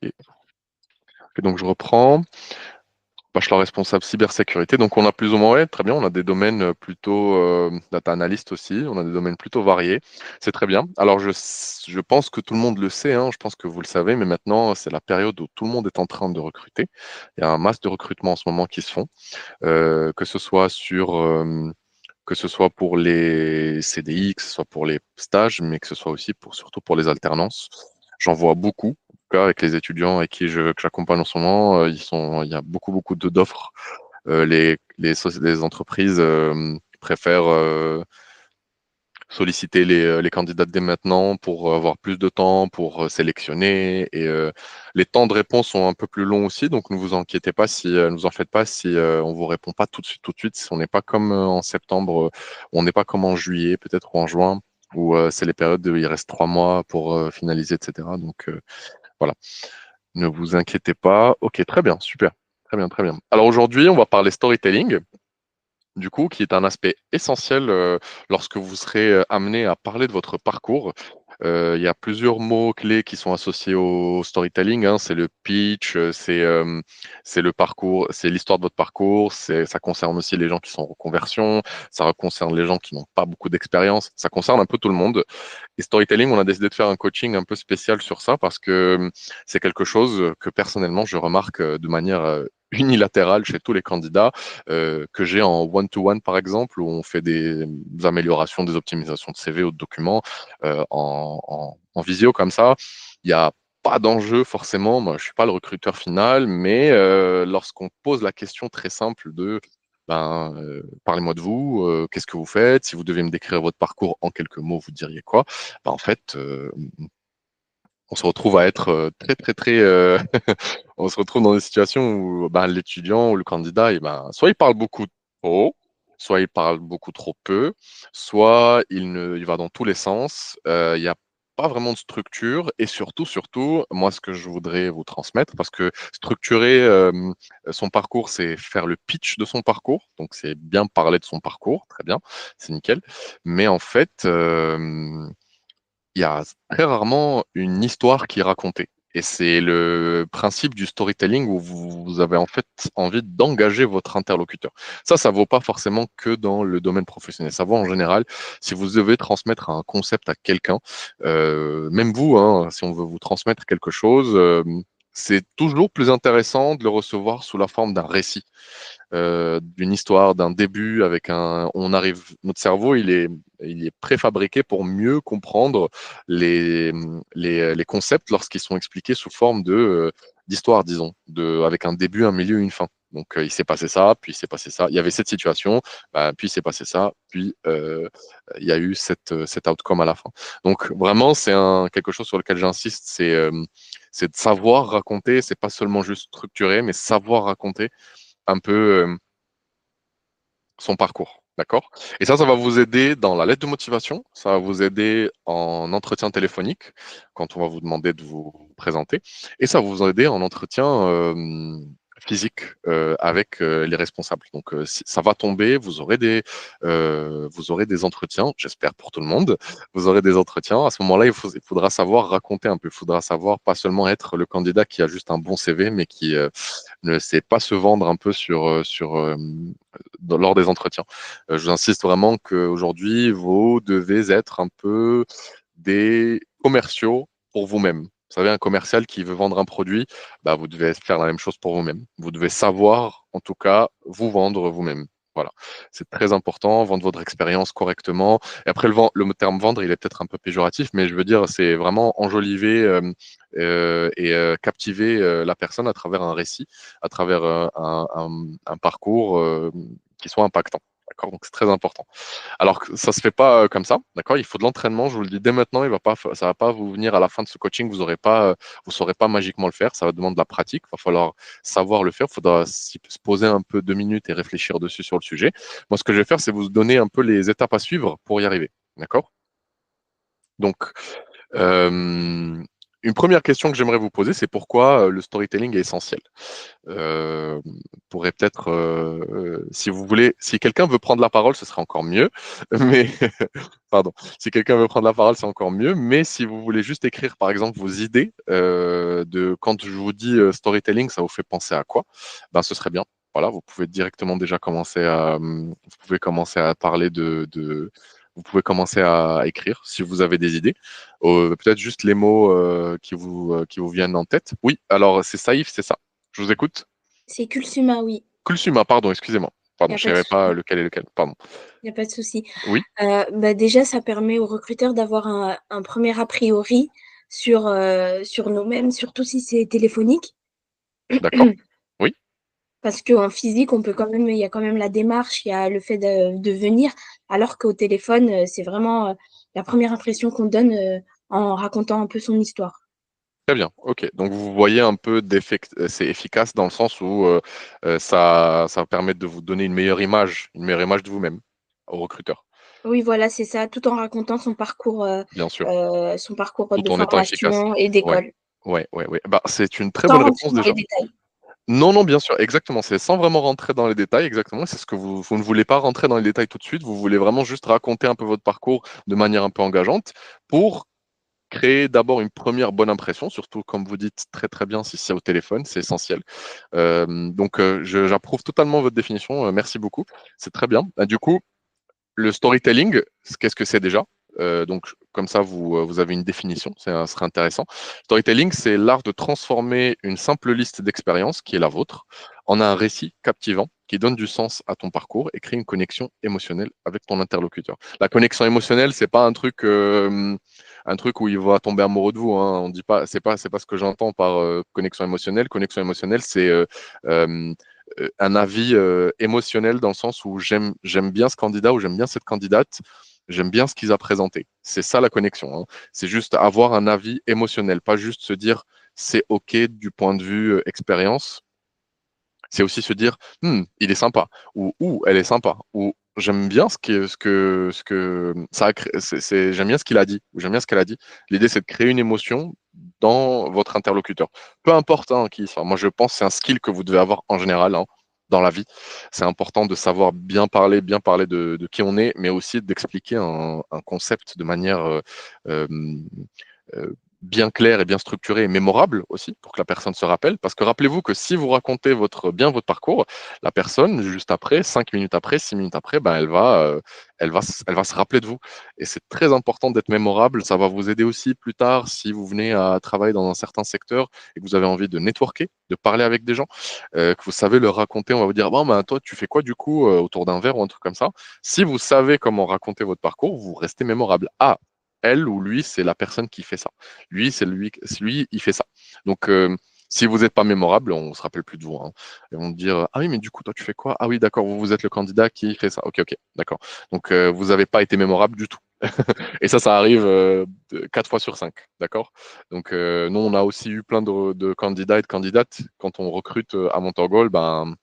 Et, et donc je reprends. Bachelor responsable cybersécurité. Donc on a plus ou moins, ouais, très bien, on a des domaines plutôt data analyst aussi, on a des domaines plutôt variés. C'est très bien. Alors je pense que tout le monde le sait, hein, je pense que vous le savez, mais maintenant c'est la période où tout le monde est en train de recruter. Il y a un masse de recrutement en ce moment qui se font, que ce soit que ce soit pour les CDI, que ce soit pour les stages, mais que ce soit aussi surtout pour les alternances. J'en vois beaucoup, en tout cas avec les étudiants avec que j'accompagne en ce moment, il y a beaucoup d'offres. Les entreprises préfèrent solliciter les candidats dès maintenant pour avoir plus de temps pour sélectionner. Et les temps de réponse sont un peu plus longs aussi, donc ne vous inquiétez pas si, ne vous en faites pas si on vous répond pas tout de suite. On n'est pas comme en septembre, on n'est pas comme en juillet, peut-être ou en juin, où c'est les périodes où il reste 3 mois pour finaliser, etc. Donc voilà, ne vous inquiétez pas. Ok, très bien, super. Très bien, très bien. Alors aujourd'hui, on va parler storytelling du coup, qui est un aspect essentiel lorsque vous serez amené à parler de votre parcours. Il y a plusieurs mots-clés qui sont associés au storytelling, hein. C'est le pitch, c'est le parcours, c'est l'histoire de votre parcours, ça concerne aussi les gens qui sont en reconversion, ça concerne les gens qui n'ont pas beaucoup d'expérience, ça concerne un peu tout le monde. Et storytelling, on a décidé de faire un coaching un peu spécial sur ça parce que c'est quelque chose que personnellement, je remarque de manière unilatérale chez tous les candidats que j'ai en one-to-one, par exemple, où on fait des améliorations, des optimisations de CV ou de documents en visio comme ça. Il n'y a pas d'enjeu forcément. Moi, je suis pas le recruteur final, mais lorsqu'on pose la question très simple de parlez-moi de vous, qu'est-ce que vous faites? Si vous deviez me décrire votre parcours en quelques mots, vous diriez quoi? En fait, on se retrouve à être très, on se retrouve dans des situations où l'étudiant ou le candidat, soit il parle beaucoup trop, soit il parle beaucoup trop peu, soit il va dans tous les sens. Il n'y a pas vraiment de structure et surtout, moi, ce que je voudrais vous transmettre, parce que structurer son parcours, c'est faire le pitch de son parcours, donc c'est bien parler de son parcours, très bien, c'est nickel. Mais en fait, il y a très rarement une histoire qui est racontée. Et c'est le principe du storytelling où vous avez en fait envie d'engager votre interlocuteur. Ça vaut pas forcément que dans le domaine professionnel. Ça vaut en général si vous devez transmettre un concept à quelqu'un, même vous, hein, si on veut vous transmettre quelque chose, c'est toujours plus intéressant de le recevoir sous la forme d'un récit, d'une histoire, d'un début avec notre cerveau, il est préfabriqué pour mieux comprendre les, les concepts lorsqu'ils sont expliqués sous forme d'histoire, disons, avec un début, un milieu, une fin. Donc, il s'est passé ça, puis il s'est passé ça. Il y avait cette situation, puis il s'est passé ça, puis il y a eu cet outcome à la fin. Donc, vraiment, c'est quelque chose sur lequel j'insiste, c'est de savoir raconter, c'est pas seulement juste structurer, mais savoir raconter un peu son parcours. D'accord? Et ça va vous aider dans la lettre de motivation, ça va vous aider en entretien téléphonique, quand on va vous demander de vous présenter, et ça va vous aider en entretien physique avec les responsables. Donc, ça va tomber, vous aurez des entretiens, j'espère pour tout le monde, vous aurez des entretiens. À ce moment-là, il faudra savoir raconter un peu, il faudra savoir pas seulement être le candidat qui a juste un bon CV, mais qui ne sait pas se vendre un peu lors des entretiens. Je vous insiste vraiment qu'aujourd'hui, vous devez être un peu des commerciaux pour vous-même. Vous savez, un commercial qui veut vendre un produit, vous devez faire la même chose pour vous-même. Vous devez savoir, en tout cas, vous vendre vous-même. Voilà, c'est très important, vendre votre expérience correctement. Et après, le terme vendre, il est peut-être un peu péjoratif, mais je veux dire, c'est vraiment enjoliver et captiver la personne à travers un récit, à travers un parcours qui soit impactant. D'accord? Donc c'est très important. Alors que ça se fait pas comme ça, d'accord? Il faut de l'entraînement. Je vous le dis dès maintenant. Ça va pas vous venir à la fin de ce coaching. Vous saurez pas magiquement le faire. Ça va demander de la pratique. Il va falloir savoir le faire. Il faudra se poser un peu 2 minutes et réfléchir dessus sur le sujet. Moi, ce que je vais faire, c'est vous donner un peu les étapes à suivre pour y arriver, d'accord? Donc, euh, une première question que j'aimerais vous poser, c'est pourquoi le storytelling est essentiel. Euh, pourrait peut-être, si vous voulez, si quelqu'un veut prendre la parole, ce serait encore mieux. Mais, pardon, si quelqu'un veut prendre la parole, c'est encore mieux. Mais si vous voulez juste écrire, par exemple, vos idées de quand je vous dis storytelling, ça vous fait penser à quoi? Ben, ce serait bien. Voilà, vous pouvez directement déjà commencer à, vous pouvez commencer à parler vous pouvez commencer à écrire si vous avez des idées. Peut-être juste les mots qui vous viennent en tête. Oui, alors c'est Saïf, c'est ça. Je vous écoute. C'est Kulsuma, oui. Kulsuma, pardon, excusez-moi. Il Pardon, n'y a je ne pas de savais pas souci. lequel est lequel. Pardon. Il n'y a pas de souci. Oui, Bah déjà, ça permet aux recruteurs d'avoir un premier a priori sur nous-mêmes, surtout si c'est téléphonique. d'accord. Oui, Parce qu'en physique, on peut quand même, il y a quand même la démarche, il y a le fait de venir, alors qu'au téléphone, c'est vraiment la première impression qu'on donne en racontant un peu son histoire. très bien. Ok. Donc vous voyez un peu c'est efficace dans le sens où ça permet de vous donner une meilleure image de vous-même au recruteur, Oui, voilà, c'est ça, tout en racontant bien sûr, son parcours tout de en étant efficace. formation et Ouais, d'école, ouais, ouais, ouais. Bah, c'est une très sans bonne rentrer réponse dans les déjà. détails. Non, non, bien sûr, exactement. C'est sans vraiment rentrer dans les détails, exactement. C'est ce que vous ne voulez pas rentrer dans les détails tout de suite. Vous voulez vraiment juste raconter un peu votre parcours de manière un peu engageante pour créer d'abord une première bonne impression, surtout comme vous dites très très bien si c'est au téléphone, c'est essentiel. J'approuve totalement votre définition, merci beaucoup, c'est très bien. Du coup, le storytelling, qu'est-ce que c'est déjà? Donc, comme ça, vous avez une définition, ce serait intéressant. Storytelling, c'est l'art de transformer une simple liste d'expériences, qui est la vôtre, en un récit captivant qui donne du sens à ton parcours et crée une connexion émotionnelle avec ton interlocuteur. La connexion émotionnelle, c'est pas un truc où il va tomber amoureux de vous. Hein. On dit pas, c'est pas ce que j'entends par connexion émotionnelle. Connexion émotionnelle, c'est euh, un avis émotionnel dans le sens où j'aime bien ce candidat ou j'aime bien cette candidate, j'aime bien ce qu'ils ont présenté. C'est ça la connexion. Hein. C'est juste avoir un avis émotionnel, pas juste se dire c'est OK du point de vue expérience. C'est aussi se dire il est sympa ou elle est sympa ou j'aime bien ce que ça a j'aime bien ce qu'il a dit ou j'aime bien ce qu'elle a dit. L'idée c'est de créer une émotion dans votre interlocuteur. Peu importe hein, qui il soit. Moi je pense que c'est un skill que vous devez avoir en général hein, dans la vie. C'est important de savoir bien parler de qui on est, mais aussi d'expliquer un concept de manière euh, euh, bien clair et bien structuré et mémorable aussi pour que la personne se rappelle. Parce que rappelez-vous que si vous racontez bien votre parcours, la personne, juste après, 5 minutes après, 6 minutes après, ben, elle va se rappeler de vous. Et c'est très important d'être mémorable. Ça va vous aider aussi plus tard si vous venez à travailler dans un certain secteur et que vous avez envie de networker, de parler avec des gens, que vous savez leur raconter. On va vous dire, bon, ben, toi, tu fais quoi du coup autour d'un verre ou un truc comme ça. Si vous savez comment raconter votre parcours, vous restez mémorable. Ah, elle ou lui, c'est la personne qui fait ça. Lui, il fait ça. Donc, si vous n'êtes pas mémorable, on ne se rappelle plus de vous. Hein. Ils vont dire, ah oui, mais du coup, toi, tu fais quoi? Ah oui, d'accord, vous êtes le candidat qui fait ça. Ok, ok, d'accord. Donc, vous n'avez pas été mémorable du tout. Et ça arrive 4 fois sur 5, d'accord? Donc, nous, on a aussi eu plein de candidats et de candidates. Quand on recrute à Montorgol, ben,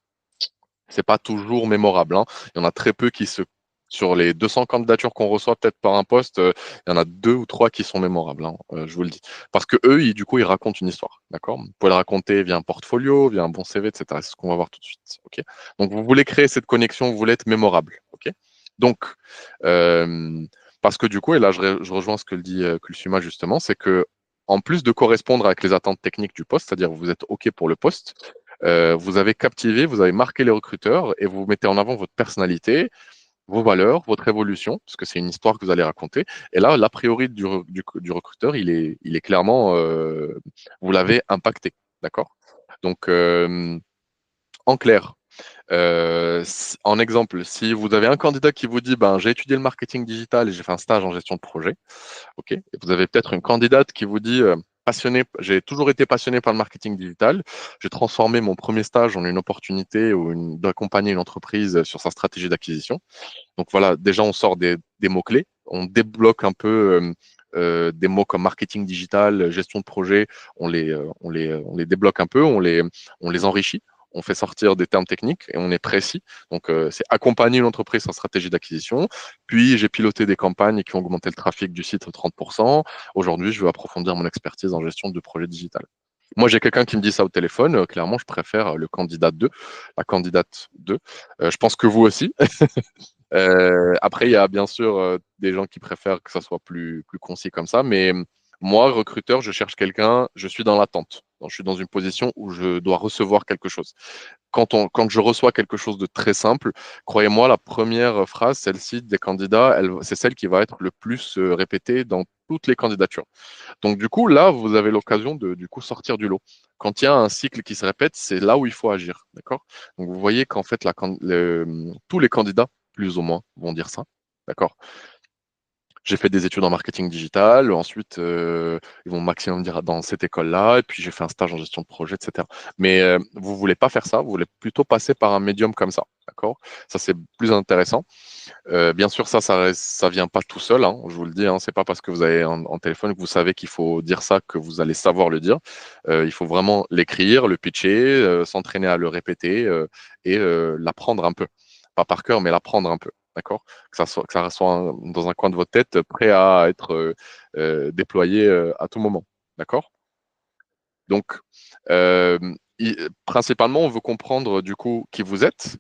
c'est pas toujours mémorable. Hein. Il y en a très peu sur les 200 candidatures qu'on reçoit peut-être par un poste, il y en a deux ou trois qui sont mémorables, hein, je vous le dis. Parce que eux, du coup, ils racontent une histoire, d'accord? Vous pouvez le raconter via un portfolio, via un bon CV, etc. C'est ce qu'on va voir tout de suite, ok? Donc, vous voulez créer cette connexion, vous voulez être mémorable, ok? Donc, euh, parce que du coup, et là, je rejoins ce que le dit Kulsuma justement, c'est que en plus de correspondre avec les attentes techniques du poste, c'est-à-dire vous êtes OK pour le poste, vous avez captivé, vous avez marqué les recruteurs et vous mettez en avant votre personnalité, vos valeurs, votre évolution, parce que c'est une histoire que vous allez raconter. Et là, l'a priori du recruteur, il est clairement, vous l'avez impacté, d'accord? Donc, en clair, en exemple, si vous avez un candidat qui vous dit, ben, j'ai étudié le marketing digital et j'ai fait un stage en gestion de projet, ok. Et vous avez peut-être une candidate qui vous dit passionné, j'ai toujours été passionné par le marketing digital. J'ai transformé mon premier stage en une opportunité d'accompagner une entreprise sur sa stratégie d'acquisition. Donc voilà, déjà on sort des mots-clés, on débloque un peu des mots comme marketing digital, gestion de projet, on les débloque un peu, on les enrichit. on fait sortir des termes techniques et on est précis. Donc, c'est accompagner une entreprise en stratégie d'acquisition. Puis, j'ai piloté des campagnes qui ont augmenté le trafic du site de 30%. Aujourd'hui, je veux approfondir mon expertise en gestion de projet digital. Moi, j'ai quelqu'un qui me dit ça au téléphone. Clairement, je préfère le candidat 2, la candidate 2. Je pense que vous aussi. Après, il y a bien sûr des gens qui préfèrent que ça soit plus concis comme ça. Mais moi, recruteur, je cherche quelqu'un, je suis dans l'attente. Donc, je suis dans une position où je dois recevoir quelque chose. Quand je reçois quelque chose de très simple, croyez-moi, la première phrase, celle-ci des candidats, c'est celle qui va être le plus répétée dans toutes les candidatures. Donc, du coup, là, vous avez l'occasion de du coup sortir du lot. Quand il y a un cycle qui se répète, c'est là où il faut agir. D'accord? Donc, vous voyez qu'en fait, tous les candidats, plus ou moins, vont dire ça. D'accord? J'ai fait des études en marketing digital. Ensuite, ils vont maximum dire dans cette école-là. Et puis, j'ai fait un stage en gestion de projet, etc. Mais vous voulez pas faire ça. Vous voulez plutôt passer par un médium comme ça. D'accord? Ça, c'est plus intéressant. Bien sûr, ça vient pas tout seul, hein, je vous le dis, hein, c'est pas parce que vous avez en téléphone que vous savez qu'il faut dire ça que vous allez savoir le dire. Il faut vraiment l'écrire, le pitcher, s'entraîner à le répéter et l'apprendre un peu. Pas par cœur, mais l'apprendre un peu. D'accord? Que ça soit dans un coin de votre tête, prêt à être déployé à tout moment. D'accord? Donc, euh, principalement, on veut comprendre du coup qui vous êtes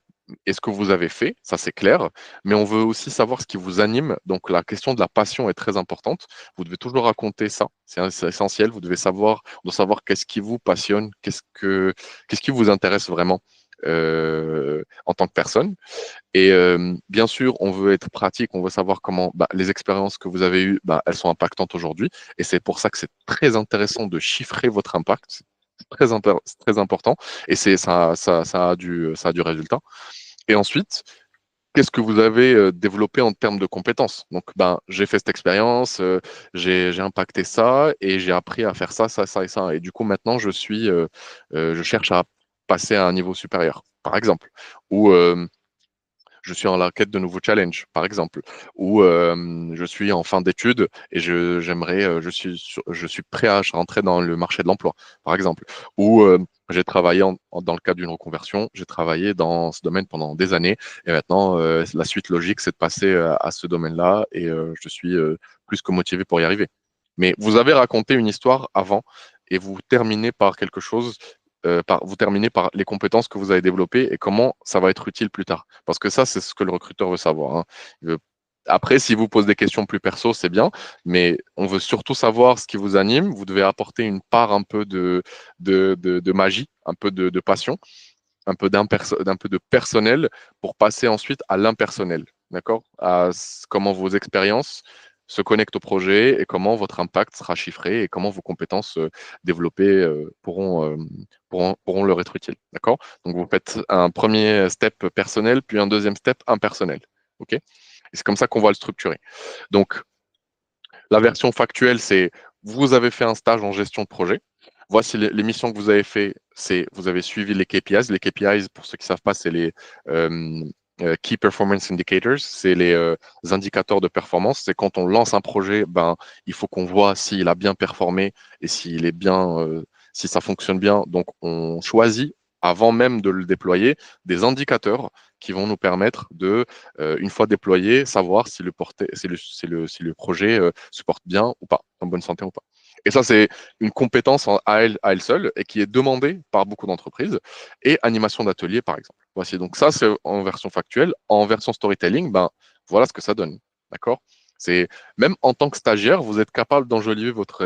et ce que vous avez fait, ça c'est clair, mais on veut aussi savoir ce qui vous anime. Donc, la question de la passion est très importante. Vous devez toujours raconter ça, c'est essentiel. Vous devez savoir, on doit savoir qu'est-ce qui vous passionne, qu'est-ce qui vous intéresse vraiment en tant que personne. Et bien sûr, on veut être pratique, on veut savoir comment les expériences que vous avez eues, elles sont impactantes aujourd'hui. Et c'est pour ça que c'est très intéressant de chiffrer votre impact. C'est très important. Et ça a du résultat. Et ensuite, qu'est-ce que vous avez développé en termes de compétences? Donc, j'ai fait cette expérience, j'ai impacté ça et j'ai appris à faire ça, ça, ça et ça. Et du coup, maintenant, je cherche à passer à un niveau supérieur, par exemple. Ou je suis en la quête de nouveaux challenges, par exemple, ou je suis en fin d'études et je suis prêt à rentrer dans le marché de l'emploi, par exemple, ou j'ai travaillé dans le cadre d'une reconversion, j'ai travaillé dans ce domaine pendant des années et maintenant la suite logique c'est de passer à ce domaine-là et je suis plus que motivé pour y arriver. Mais vous avez raconté une histoire avant et vous terminez par quelque chose vous terminez par les compétences que vous avez développées et comment ça va être utile plus tard. Parce que ça, c'est ce que le recruteur veut savoir, hein. Après, s'il vous pose des questions plus perso, c'est bien, mais on veut surtout savoir ce qui vous anime. Vous devez apporter une part un peu de magie, un peu de passion, un peu de personnel pour passer ensuite à l'impersonnel, d'accord? Comment vos expériences se connectent au projet et comment votre impact sera chiffré et comment vos compétences développées pourront leur être utiles, d'accord? Donc, vous faites un premier step personnel, puis un deuxième step impersonnel, ok? Et c'est comme ça qu'on va le structurer. Donc, la version factuelle, c'est vous avez fait un stage en gestion de projet. Voici les missions que vous avez fait. C'est vous avez suivi les KPIs. Les KPIs, pour ceux qui ne savent pas, c'est les Key Performance Indicators. C'est les indicateurs de performance. C'est quand on lance un projet, il faut qu'on voit s'il a bien performé et s'il est bien, si ça fonctionne bien. Donc, on choisit avant même de le déployer des indicateurs qui vont nous permettre de une fois déployé, savoir si le projet se porte bien ou pas, en bonne santé ou pas. Et ça, c'est une compétence à elle seule et qui est demandée par beaucoup d'entreprises. Et animation d'atelier, par exemple. Voici, donc ça, c'est en version factuelle. En version storytelling, voilà ce que ça donne. D'accord? C'est même en tant que stagiaire, vous êtes capable d'enjoliver votre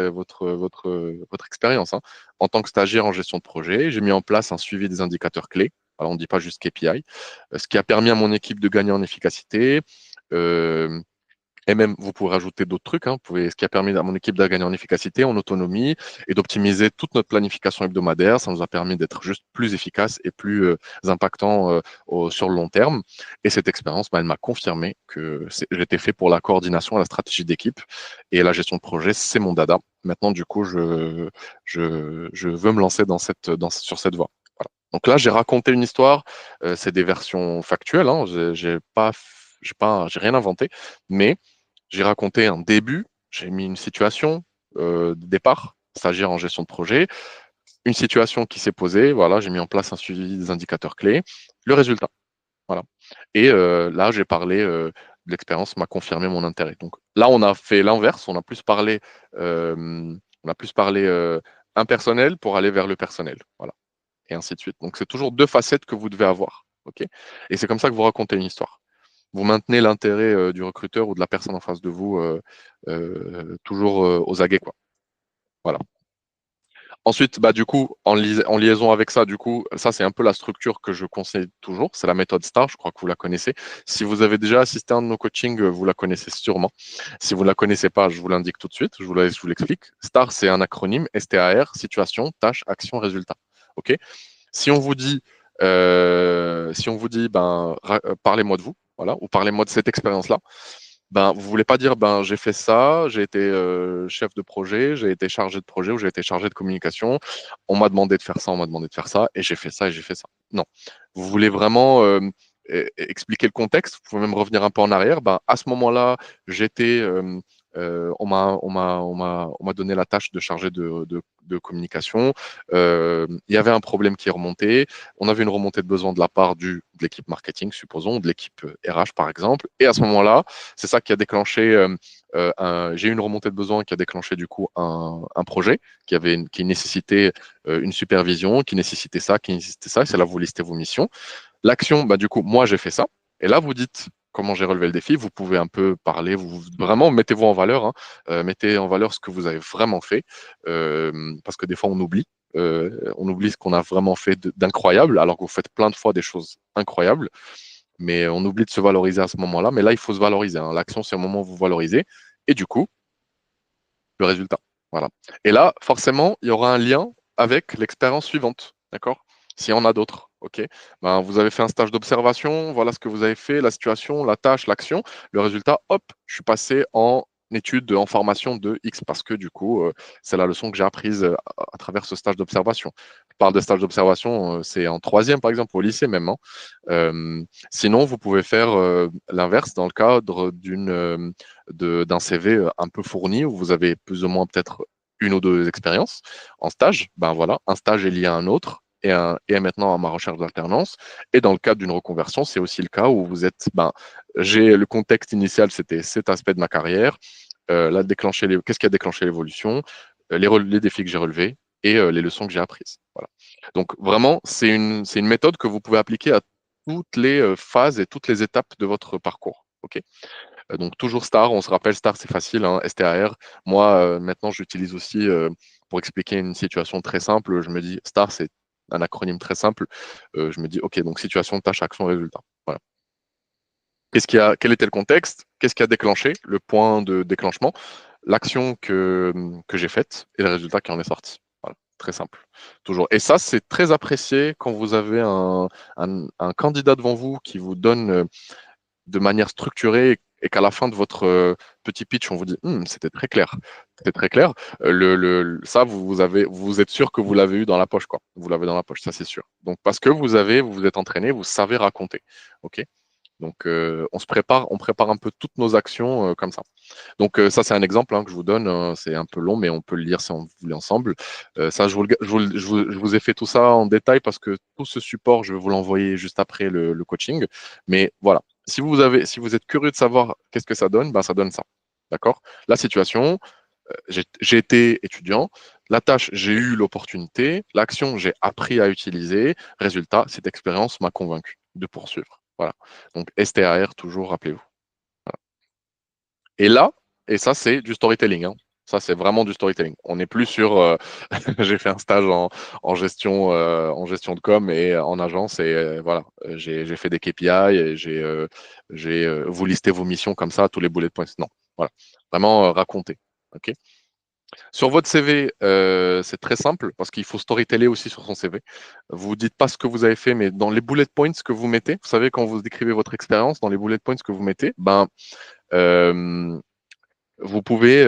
expérience, hein. En tant que stagiaire en gestion de projet, j'ai mis en place un suivi des indicateurs clés. Alors, on ne dit pas juste KPI, ce qui a permis à mon équipe de gagner en efficacité. Euh, et même, vous pouvez rajouter d'autres trucs, hein. Ce qui a permis à mon équipe de gagner en efficacité, en autonomie et d'optimiser toute notre planification hebdomadaire. Ça nous a permis d'être juste plus efficace et plus impactant sur le long terme. Et cette expérience, elle m'a confirmé que j'étais fait pour la coordination et la stratégie d'équipe. Et la gestion de projet, c'est mon dada. Maintenant, du coup, je veux me lancer sur cette voie. Voilà. Donc là, j'ai raconté une histoire. C'est des versions factuelles, hein. J'ai rien inventé, mais j'ai raconté un début, j'ai mis une situation de départ, stagiaire en gestion de projet, une situation qui s'est posée, voilà, j'ai mis en place un suivi des indicateurs clés, le résultat. Voilà. Et là, j'ai parlé de l'expérience, m'a confirmé mon intérêt. Donc là, on a fait l'inverse, on a plus parlé impersonnel pour aller vers le personnel. Voilà. Et ainsi de suite. Donc c'est toujours deux facettes que vous devez avoir. OK. Et c'est comme ça que vous racontez une histoire. Vous maintenez l'intérêt du recruteur ou de la personne en face de vous toujours aux aguets, quoi. Voilà. Ensuite, bah, du coup, en liaison avec ça, du coup, ça, c'est un peu la structure que je conseille toujours. C'est la méthode STAR, je crois que vous la connaissez. Si vous avez déjà assisté à un de nos coachings, vous la connaissez sûrement. Si vous ne la connaissez pas, je vous l'indique tout de suite, je vous l'explique. STAR, c'est un acronyme, STAR, situation, tâche, action, résultat. OK? Si on vous dit, ben, parlez-moi de vous, voilà, ou parlez-moi de cette expérience-là, ben, vous voulez pas dire, ben, j'ai fait ça, j'ai été chef de projet, j'ai été chargé de projet ou j'ai été chargé de communication, on m'a demandé de faire ça, on m'a demandé de faire ça, et j'ai fait ça et j'ai fait ça. Non. Vous voulez vraiment expliquer le contexte, vous pouvez même revenir un peu en arrière. Ben, à ce moment-là, j'étais, on m'a donné la tâche de chargé de communication. Il y avait un problème qui est remonté. On avait une remontée de besoin de la part de l'équipe marketing, supposons, de l'équipe RH par exemple. Et à ce moment-là, c'est ça qui a déclenché. J'ai eu une remontée de besoin qui a déclenché du coup un projet qui nécessitait une supervision, qui nécessitait ça, qui nécessitait ça. Et c'est là où vous listez vos missions. L'action, bah, du coup, moi j'ai fait ça. Et là, vous dites comment j'ai relevé le défi. Vous pouvez un peu parler, vous vraiment mettez-vous en valeur, hein. Mettez en valeur ce que vous avez vraiment fait, parce que des fois on oublie ce qu'on a vraiment fait d'incroyable, alors que vous faites plein de fois des choses incroyables, mais on oublie de se valoriser à ce moment-là. Mais là, il faut se valoriser, hein. L'action, c'est au moment où vous valorisez, et du coup, le résultat. Voilà. Et là, forcément, il y aura un lien avec l'expérience suivante. D'accord? S'il y en a d'autres. OK? Ben, vous avez fait un stage d'observation, voilà ce que vous avez fait, la situation, la tâche, l'action. Le résultat, hop, je suis passé en étude, en formation de X parce que du coup, c'est la leçon que j'ai apprise à travers ce stage d'observation. Je parle de stage d'observation, c'est en troisième, par exemple, au lycée même, hein. Sinon, vous pouvez faire l'inverse dans le cadre d'un CV un peu fourni où vous avez plus ou moins peut-être une ou deux expériences en stage. Ben voilà, un stage est lié à un autre et maintenant à ma recherche d'alternance. Et dans le cadre d'une reconversion, c'est aussi le cas où vous êtes, ben, j'ai le contexte initial, c'était cet aspect de ma carrière. Là, qu'est-ce qui a déclenché l'évolution, les défis que j'ai relevés et les leçons que j'ai apprises. Voilà. Donc vraiment, c'est une méthode que vous pouvez appliquer à toutes les phases et toutes les étapes de votre parcours. OK? Donc toujours Star, on se rappelle Star, c'est facile, hein, STAR. Moi, maintenant, j'utilise aussi pour expliquer une situation très simple. Je me dis Star, c'est un acronyme très simple. Je me dis OK, donc situation, tâche, action, résultat. Voilà. Quel était le contexte? Qu'est-ce qui a déclenché le point de déclenchement? L'action que j'ai faite et le résultat qui en est sorti. Voilà, très simple. Toujours. Et ça, c'est très apprécié quand vous avez un candidat devant vous qui vous donne de manière structurée et qu'à la fin de votre petit pitch, on vous dit c'était très clair. C'était très clair. Ça, vous êtes sûr que vous l'avez eu dans la poche, quoi. Vous l'avez dans la poche, ça c'est sûr. Donc parce que vous vous êtes entraîné, vous savez raconter. OK? Donc, on prépare un peu toutes nos actions comme ça. Donc, ça, c'est un exemple hein, que je vous donne. C'est un peu long, mais on peut le lire si on voulait ensemble. Ça, je vous ai fait tout ça en détail parce que tout ce support, je vais vous l'envoyer juste après le coaching. Mais voilà, si vous êtes curieux de savoir qu'est-ce que ça donne, ben, ça donne ça. D'accord? La situation, j'ai été étudiant. La tâche, j'ai eu l'opportunité. L'action, j'ai appris à utiliser. Résultat, cette expérience m'a convaincu de poursuivre. Voilà. Donc, STAR, toujours, rappelez-vous. Voilà. Et là, et ça, c'est du storytelling, hein. Ça, c'est vraiment du storytelling. On n'est plus sur. J'ai fait un stage en gestion de com et en agence et voilà, j'ai fait des KPI et vous listez vos missions comme ça, tous les bullet points. Non, voilà, vraiment raconter. Ok. Sur votre CV, c'est très simple parce qu'il faut storyteller aussi sur son CV. Vous dites pas ce que vous avez fait, mais dans les bullet points que vous mettez, vous savez, quand vous décrivez votre expérience, dans les bullet points que vous mettez, ben, euh, vous pouvez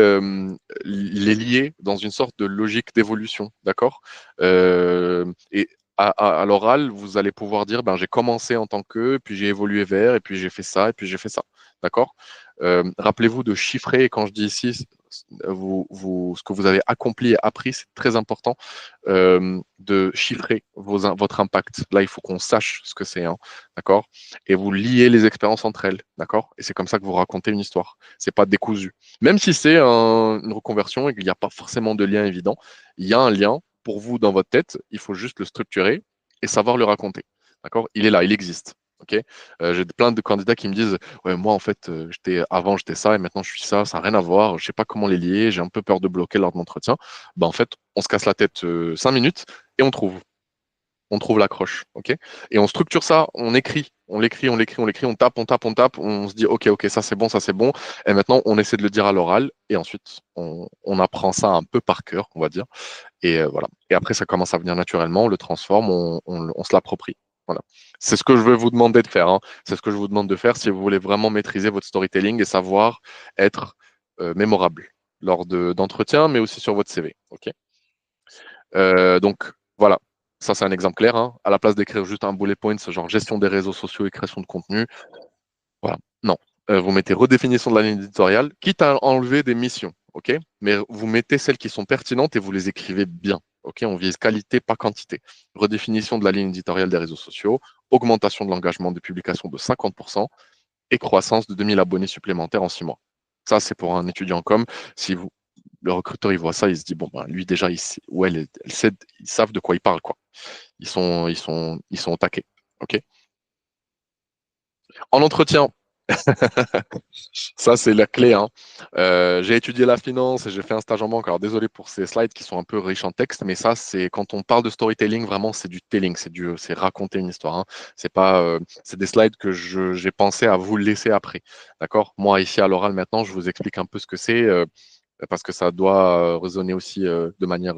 les lier dans une sorte de logique d'évolution, d'accord? Et à l'oral, vous allez pouvoir dire, ben, j'ai commencé en tant que, puis j'ai évolué vers, et puis j'ai fait ça, et puis j'ai fait ça, d'accord? Rappelez-vous de chiffrer, quand je dis ici, ce que vous avez accompli et appris, c'est très important de chiffrer votre impact. Là, il faut qu'on sache ce que c'est, hein, d'accord? Et vous liez les expériences entre elles, d'accord? Et c'est comme ça que vous racontez une histoire. C'est pas décousu. Même si c'est une reconversion et qu'il n'y a pas forcément de lien évident, il y a un lien pour vous dans votre tête. Il faut juste le structurer et savoir le raconter, d'accord? Il est là, il existe. Ok, j'ai plein de candidats qui me disent ouais, moi en fait avant j'étais ça et maintenant je suis ça n'a rien à voir, je sais pas comment les lier, j'ai un peu peur de bloquer lors de l'entretien. Bah en fait on se casse la tête 5 minutes et on trouve l'accroche, ok, et on structure ça, on écrit, on l'écrit, on tape, on se dit ok, ça c'est bon, et maintenant on essaie de le dire à l'oral et ensuite on apprend ça un peu par cœur, on va dire, et voilà. Et après, ça commence à venir naturellement, on le transforme, on se l'approprie. Voilà. C'est ce que je veux vous demander de faire, hein. C'est ce que je vous demande de faire si vous voulez vraiment maîtriser votre storytelling et savoir être mémorable lors d'entretiens, mais aussi sur votre CV. Ok. Donc, voilà. Ça, c'est un exemple clair, hein. À la place d'écrire juste un bullet point, ce genre gestion des réseaux sociaux et création de contenu, voilà. Non. Vous mettez redéfinition de la ligne éditoriale, quitte à enlever des missions, ok? Mais vous mettez celles qui sont pertinentes et vous les écrivez bien, ok? On vise qualité, pas quantité. Redéfinition de la ligne éditoriale des réseaux sociaux, augmentation de l'engagement des publications de 50% et croissance de 2000 abonnés supplémentaires en 6 mois. Ça, c'est pour un étudiant comme si vous, le recruteur, il voit ça, il se dit, bon, ben, lui, déjà, il sait, ou elle sait, ils savent de quoi ils parlent, quoi. Ils sont au taquet, ok? En entretien, ça, c'est la clé, hein. J'ai étudié la finance et j'ai fait un stage en banque. Alors, désolé pour ces slides qui sont un peu riches en texte, mais ça, c'est quand on parle de storytelling, vraiment, c'est du telling, c'est raconter une histoire, hein. C'est pas, c'est des slides que j'ai pensé à vous laisser après. D'accord? Moi, ici, à l'oral, maintenant, je vous explique un peu ce que c'est. Parce que ça doit résonner aussi de manière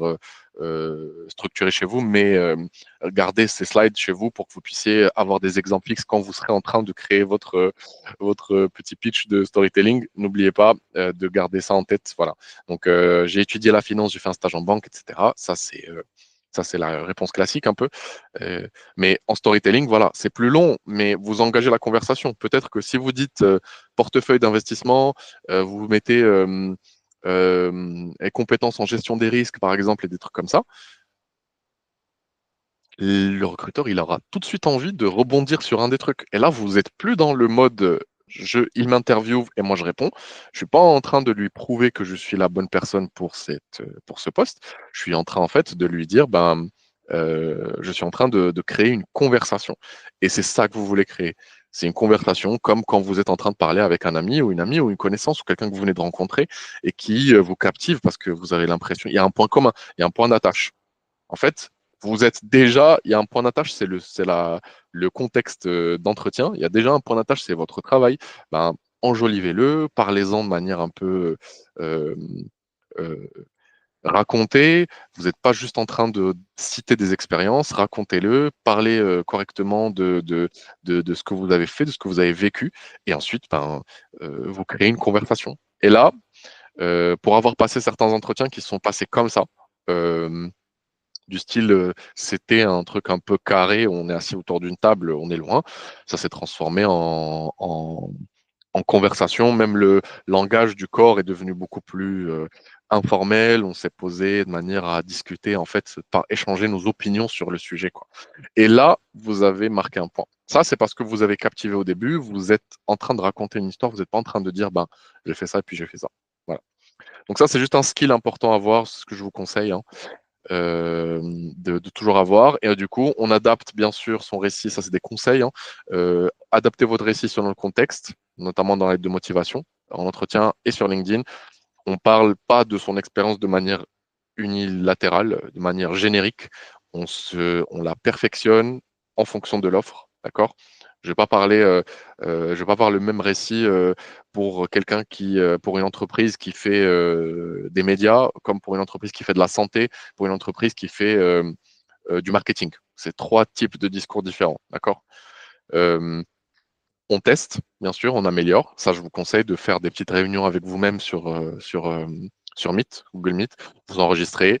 structurée chez vous, mais gardez ces slides chez vous pour que vous puissiez avoir des exemples fixes quand vous serez en train de créer votre petit pitch de storytelling. N'oubliez pas de garder ça en tête. Voilà. Donc, j'ai étudié la finance, j'ai fait un stage en banque, etc. Ça, c'est la réponse classique un peu. Euh, mais en storytelling, voilà, c'est plus long, mais vous engagez la conversation. Peut-être que si vous dites portefeuille d'investissement, vous mettez et compétences en gestion des risques, par exemple, et des trucs comme ça, le recruteur, il aura tout de suite envie de rebondir sur un des trucs. Et là, vous n'êtes plus dans le mode il m'interviewe et moi je réponds. Je suis pas en train de lui prouver que je suis la bonne personne pour ce poste. Je suis en train, en fait, de lui dire, ben, je suis en train de créer une conversation. Et c'est ça que vous voulez créer. C'est une conversation comme quand vous êtes en train de parler avec un ami ou une amie ou une connaissance ou quelqu'un que vous venez de rencontrer et qui vous captive parce que vous avez l'impression, il y a un point commun, il y a un point d'attache. En fait, vous êtes déjà, il y a un point d'attache, le contexte d'entretien. Il y a déjà un point d'attache, c'est votre travail. Ben, enjolivez-le, parlez-en de manière un peu euh, euh, racontée. Vous n'êtes pas juste en train de citer des expériences, racontez-le, parlez correctement de ce que vous avez fait, de ce que vous avez vécu, et ensuite, ben, vous créez une conversation. Et là, pour avoir passé certains entretiens qui sont passés comme ça, euh, du style, c'était un truc un peu carré, on est assis autour d'une table, on est loin. Ça s'est transformé en conversation. Même le langage du corps est devenu beaucoup plus informel. On s'est posé de manière à discuter, en fait, par échanger nos opinions sur le sujet, quoi. Et là, vous avez marqué un point. Ça, c'est parce que vous avez captivé au début. Vous êtes en train de raconter une histoire. Vous n'êtes pas en train de dire, ben, j'ai fait ça et puis j'ai fait ça. Voilà. Donc ça, c'est juste un skill important à avoir, ce que je vous conseille, hein, de toujours avoir. Et du coup, on adapte bien sûr son récit, ça c'est des conseils, hein. Adaptez votre récit selon le contexte, notamment dans l'aide de motivation, en entretien et sur LinkedIn. On ne parle pas de son expérience de manière unilatérale, de manière générique. On la perfectionne en fonction de l'offre, d'accord? Je ne vais pas parler, je vais pas avoir le même récit pour quelqu'un pour une entreprise qui fait des médias, comme pour une entreprise qui fait de la santé, pour une entreprise qui fait du marketing. C'est trois types de discours différents, d'accord? Euh, on teste, bien sûr, on améliore. Ça, je vous conseille de faire des petites réunions avec vous-même sur Meet, Google Meet. Vous enregistrez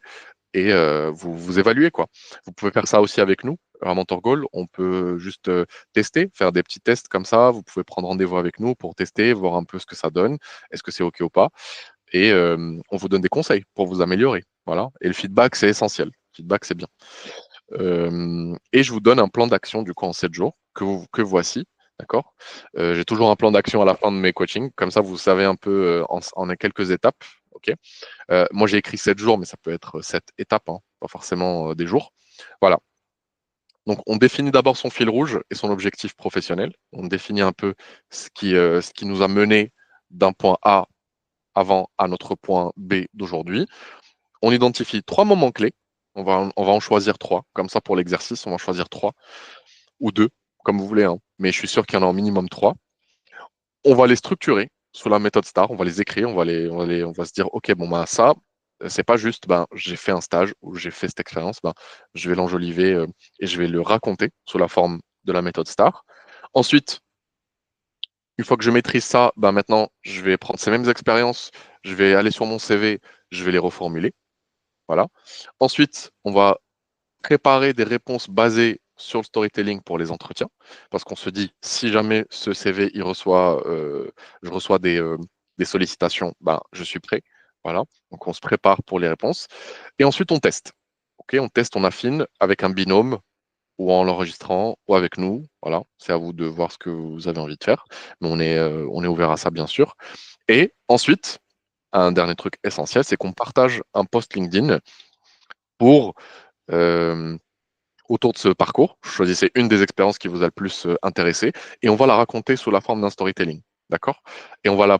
et vous évaluez, quoi. Vous pouvez faire ça aussi avec nous. À Mentor Goal, on peut juste tester, faire des petits tests comme ça. Vous pouvez prendre rendez-vous avec nous pour tester, voir un peu ce que ça donne. Est-ce que c'est OK ou pas? et on vous donne des conseils pour vous améliorer. Voilà. Et le feedback, c'est essentiel. Le feedback, c'est bien. Et je vous donne un plan d'action du coup en 7 jours que voici. D'accord. J'ai toujours un plan d'action à la fin de mes coachings. Comme ça, vous savez un peu en quelques étapes. OK. Moi, j'ai écrit 7 jours, mais ça peut être 7 étapes, hein, pas forcément des jours. Voilà. Donc, on définit d'abord son fil rouge et son objectif professionnel. On définit un peu ce qui nous a mené d'un point A avant à notre point B d'aujourd'hui. On identifie 3 moments clés. On va en choisir 3. Comme ça, pour l'exercice, on va en choisir 3 ou 2, comme vous voulez, hein. Mais je suis sûr qu'il y en a au minimum 3. On va les structurer sous la méthode STAR. On va les écrire. On va se dire, OK, bon, ben, ça, c'est pas juste, ben, j'ai fait un stage ou j'ai fait cette expérience. Ben, je vais l'enjoliver et je vais le raconter sous la forme de la méthode STAR. Ensuite, une fois que je maîtrise ça, ben maintenant, je vais prendre ces mêmes expériences, je vais aller sur mon CV, je vais les reformuler. Voilà. Ensuite, on va préparer des réponses basées sur le storytelling pour les entretiens, parce qu'on se dit, si jamais ce CV, je reçois des sollicitations, ben, je suis prêt. Voilà. Donc, on se prépare pour les réponses. Et ensuite, on teste. OK, on teste, on affine avec un binôme ou en l'enregistrant ou avec nous. Voilà. C'est à vous de voir ce que vous avez envie de faire. Mais on est ouvert à ça, bien sûr. Et ensuite, un dernier truc essentiel, c'est qu'on partage un post LinkedIn pour euh, autour de ce parcours. Choisissez une des expériences qui vous a le plus intéressé et on va la raconter sous la forme d'un storytelling. D'accord? Et on va la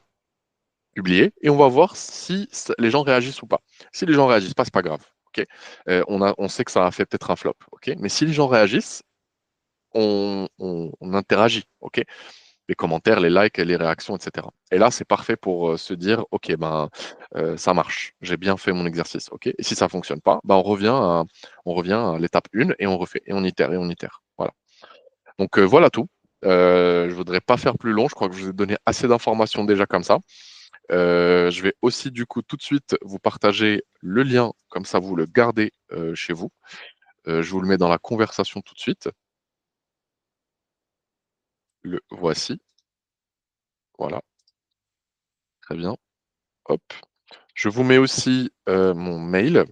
publier et on va voir si les gens réagissent ou pas. Si les gens réagissent pas, c'est pas grave. OK? On sait que ça a fait peut-être un flop. OK? Mais si les gens réagissent, on interagit. OK? Les commentaires, les likes, les réactions, etc. Et là, c'est parfait pour se dire, OK, ben, ça marche, j'ai bien fait mon exercice. OK? Et si ça ne fonctionne pas, ben, on revient à l'étape 1 et on refait, et on itère, et on itère. Voilà. Donc, voilà tout. Je ne voudrais pas faire plus long, je crois que je vous ai donné assez d'informations déjà comme ça. Je vais aussi, du coup, tout de suite vous partager le lien, comme ça vous le gardez chez vous. Je vous le mets dans la conversation tout de suite. Le voici. Voilà, très bien. Hop. Je vous mets aussi mon mail,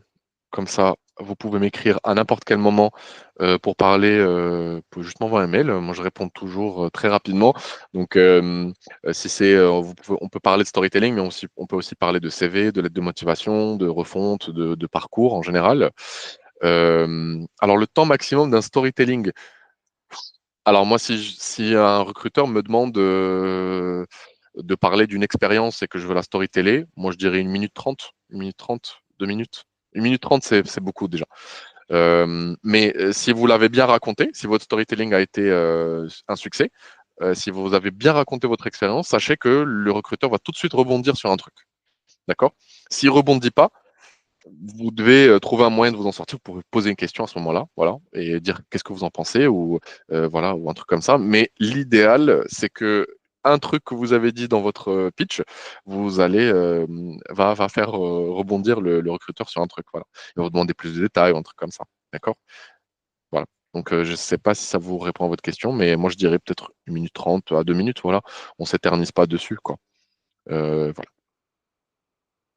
comme ça vous pouvez m'écrire à n'importe quel moment pour parler, vous pouvez juste m'envoyer un mail, moi je réponds toujours très rapidement. Donc si c'est, on peut parler de storytelling, mais on peut aussi parler de CV, de lettre de motivation, de refonte, de parcours en général. Alors le temps maximum d'un storytelling. Alors moi, si un recruteur me demande de parler d'une expérience et que je veux la storyteller, moi je dirais 1 minute 30, 1 minute 30, 2 minutes. 1 minute 30, c'est beaucoup déjà. Mais si vous l'avez bien raconté, si votre storytelling a été un succès, si vous avez bien raconté votre expérience, sachez que le recruteur va tout de suite rebondir sur un truc. D'accord? S'il rebondit pas, vous devez trouver un moyen de vous en sortir pour poser une question à ce moment-là, voilà, et dire qu'est-ce que vous en pensez ou voilà ou un truc comme ça. Mais l'idéal, c'est que un truc que vous avez dit dans votre pitch, vous allez va faire rebondir le recruteur sur un truc, voilà. Il va vous demander plus de détails ou un truc comme ça, d'accord? Voilà. Donc je ne sais pas si ça vous répond à votre question, mais moi je dirais peut-être 1 minute 30 à 2 minutes, voilà. On s'éternise pas dessus, quoi. Voilà.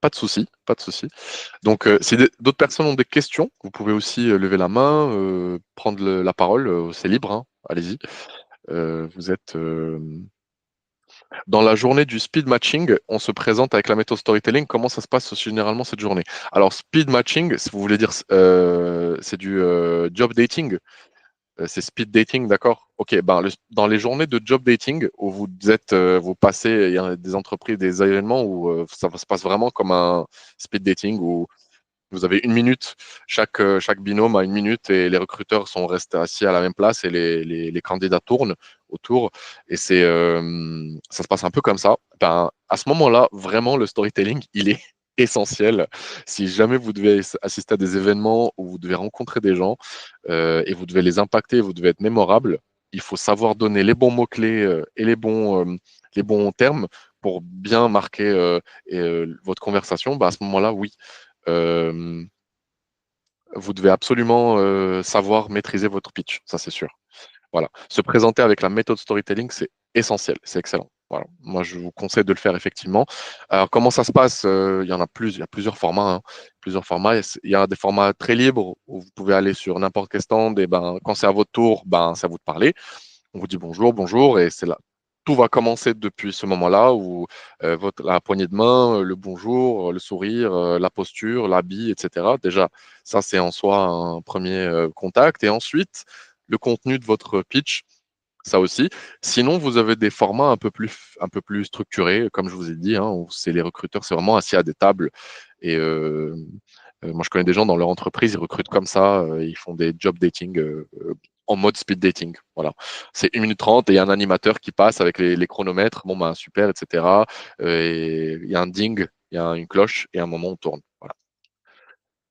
Pas de souci, pas de souci. Donc, si d'autres personnes ont des questions, vous pouvez aussi lever la main, prendre la parole, c'est libre, hein, allez-y. Vous êtes dans la journée du speed matching, on se présente avec la méthode storytelling. Comment ça se passe généralement cette journée? Alors, speed matching, si vous voulez dire, c'est du job dating. C'est speed dating, d'accord? Ok, ben dans les journées de job dating où vous passez, il y a des entreprises, des événements où ça se passe vraiment comme un speed dating où vous avez 1 minute, chaque binôme a 1 minute et les recruteurs sont restés assis à la même place et les candidats tournent autour. Et ça se passe un peu comme ça. Ben, à ce moment-là, vraiment, le storytelling, il est essentiel. Si jamais vous devez assister à des événements où vous devez rencontrer des gens et vous devez les impacter, vous devez être mémorable, il faut savoir donner les bons mots-clés et les bons termes pour bien marquer votre conversation. Ben, à ce moment-là, oui, euh, vous devez absolument savoir maîtriser votre pitch, ça c'est sûr. Voilà. Se présenter avec la méthode storytelling, c'est essentiel, c'est excellent. Voilà. Moi, je vous conseille de le faire effectivement. Alors, comment ça se passe? Il y en a plus, il y a plusieurs formats, hein. Plusieurs formats. Il y a des formats très libres où vous pouvez aller sur n'importe quel stand et ben, quand c'est à votre tour, ben, c'est à vous de parler. On vous dit bonjour, bonjour, et c'est là. Tout va commencer depuis ce moment-là où la poignée de main, le bonjour, le sourire, la posture, l'habit, etc. Déjà, ça, c'est en soi un premier contact. Et ensuite, le contenu de votre pitch, ça aussi. Sinon, vous avez des formats un peu plus structurés, comme je vous ai dit, hein, où c'est les recruteurs, c'est vraiment assis à des tables. Et moi, je connais des gens dans leur entreprise, ils recrutent comme ça, ils font des job dating en mode speed dating. Voilà. C'est 1 minute 30 et il y a un animateur qui passe avec les chronomètres. Bon, ben super, etc. Et il y a un ding, il y a une cloche et à un moment, on tourne. Voilà.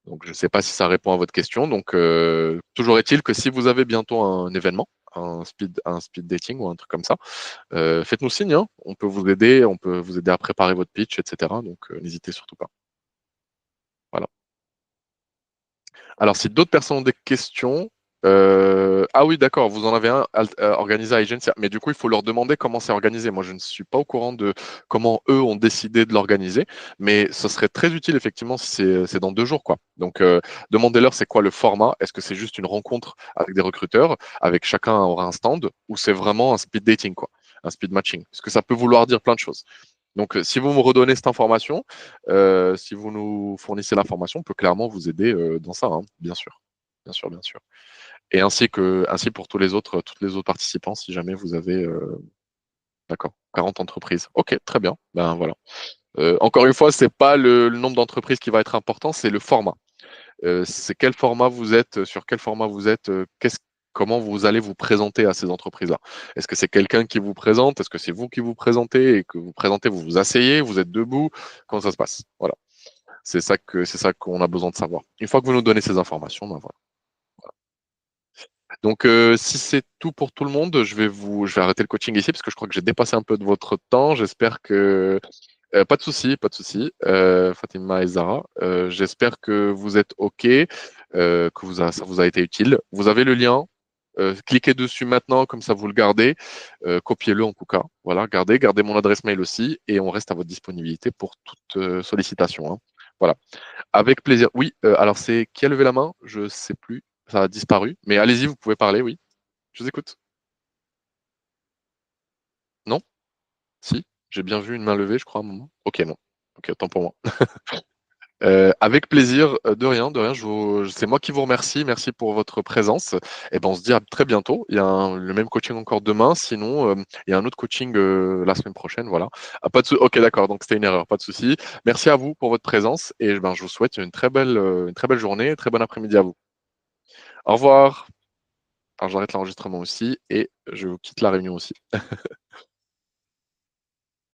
Donc, je ne sais pas si ça répond à votre question. Donc, toujours est-il que si vous avez bientôt un événement, un speed dating ou un truc comme ça, faites-nous signe, hein. On peut vous aider à préparer votre pitch, etc. Donc, n'hésitez surtout pas. Voilà. Alors, si d'autres personnes ont des questions, ah oui, d'accord, vous en avez un organisé à Agentia, mais du coup, il faut leur demander comment c'est organisé. Moi, je ne suis pas au courant de comment eux ont décidé de l'organiser, mais ce serait très utile, effectivement, si c'est dans 2 jours, quoi. Donc, demandez-leur c'est quoi le format. Est-ce que c'est juste une rencontre avec des recruteurs, avec chacun aura un stand, ou c'est vraiment un speed dating, quoi, un speed matching? Parce que ça peut vouloir dire plein de choses. Donc, si vous me redonnez cette information, si vous nous fournissez l'information, on peut clairement vous aider dans ça, hein, bien sûr. Bien sûr, bien sûr. Et ainsi pour toutes les autres participants, si jamais vous avez, d'accord, 40 entreprises. Ok, très bien. Ben voilà. Encore une fois, c'est pas le nombre d'entreprises qui va être important, c'est le format. C'est quel format vous êtes, sur quel format vous êtes, comment vous allez vous présenter à ces entreprises-là. Est-ce que c'est quelqu'un qui vous présente? Est-ce que c'est vous qui vous présentez et que vous présentez, vous vous asseyez, vous êtes debout? Comment ça se passe? Voilà. C'est ça qu'on a besoin de savoir. Une fois que vous nous donnez ces informations, ben voilà. Donc, si c'est tout pour tout le monde, je vais arrêter le coaching ici parce que je crois que j'ai dépassé un peu de votre temps. J'espère que pas de souci, pas de souci, Fatima et Zara. J'espère que vous êtes OK, que ça vous a été utile. Vous avez le lien. Cliquez dessus maintenant, comme ça vous le gardez. Copiez-le en tout cas. Voilà, gardez mon adresse mail aussi et on reste à votre disponibilité pour toute sollicitation, hein. Voilà, avec plaisir. Oui, alors c'est qui a levé la main? Je sais plus, ça a disparu. Mais allez-y, vous pouvez parler, oui. Je vous écoute. Non? Si? J'ai bien vu une main levée, je crois, à un moment. Ok, non. Ok, autant pour moi. Avec plaisir, de rien, de rien. C'est moi qui vous remercie. Merci pour votre présence. Et ben, on se dit à très bientôt. Il y a le même coaching encore demain. Sinon, il y a un autre coaching la semaine prochaine. Voilà. Ah, pas de Ok, d'accord. Donc c'était une erreur. Pas de souci. Merci à vous pour votre présence. Et ben, je vous souhaite une très belle journée, un très bon après-midi à vous. Au revoir. Alors j'arrête l'enregistrement aussi et je vous quitte la réunion aussi.